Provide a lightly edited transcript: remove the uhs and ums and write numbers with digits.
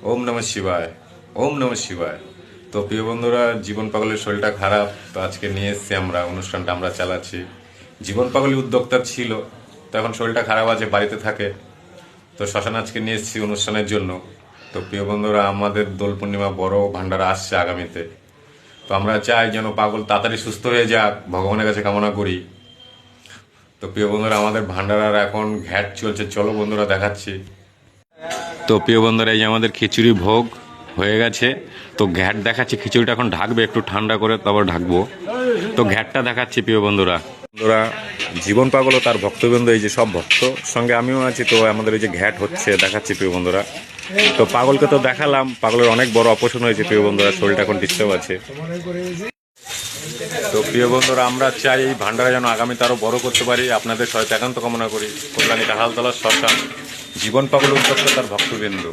ওম নমঃ শিবায়। ওম নমঃ শিবায়। তো প্রিয় বন্ধুরা, জীবন পাগলের শরীরটা খারাপ, তো আজকে নিয়ে এসেছি আমরা, অনুষ্ঠানটা আমরা চালাচ্ছি। জীবন পাগলই উদ্যোক্তা ছিল, তো এখন শরীরটা খারাপ আছে, বাড়িতে থাকে। তো শ্মশান আজকে নিয়ে এসেছি অনুষ্ঠানের জন্য। তো প্রিয় বন্ধুরা, আমাদের দোল পূর্ণিমা বড় ভান্ডারা আসছে আগামীতে। তো আমরা চাই যেন পাগল তাড়াতাড়ি সুস্থ হয়ে যাক, ভগবানের কাছে কামনা করি। তো প্রিয় বন্ধুরা, আমাদের ভান্ডারার এখন ঘ্যাট চলছে, চলো বন্ধুরা দেখাচ্ছি। তো প্রিয় বন্ধুরা, এই যে আমাদের খিচুড়ি ভোগ হয়ে গেছে। তো ঘ্যাট দেখাচ্ছি, খিচুড়িটা এখন ঢাকবে, একটু ঠান্ডা করে তারপর ঢাকবো। তো ঘ্যাটটা দেখাচ্ছি প্রিয় বন্ধুরা। বন্ধুরা, জীবন পাগল ও তার ভক্তবৃন্দ, এই যে সব ভক্ত সঙ্গে আমিও আছি। তো আমাদের এই যে ঘ্যাট হচ্ছে দেখাচ্ছি প্রিয় বন্ধুরা। তো পাগলকে তো দেখালাম, পাগলের অনেক বড় অপারেশন হয়েছে প্রিয় বন্ধুরা, শরীরটা এখন ডিস্টার্ব আছে। তো প্রিয় বন্ধুরা, আমরা চাই এই ভান্ডারা যেন আগামীতে আরও বড় করতে পারি। আপনাদের সহায়তা একান্ত কামনা করি। কল্যাণী কাঁঠালতলা শ্মশান, জীবন পাগল উদ্যোক্তা তার ভক্তবৃন্দ।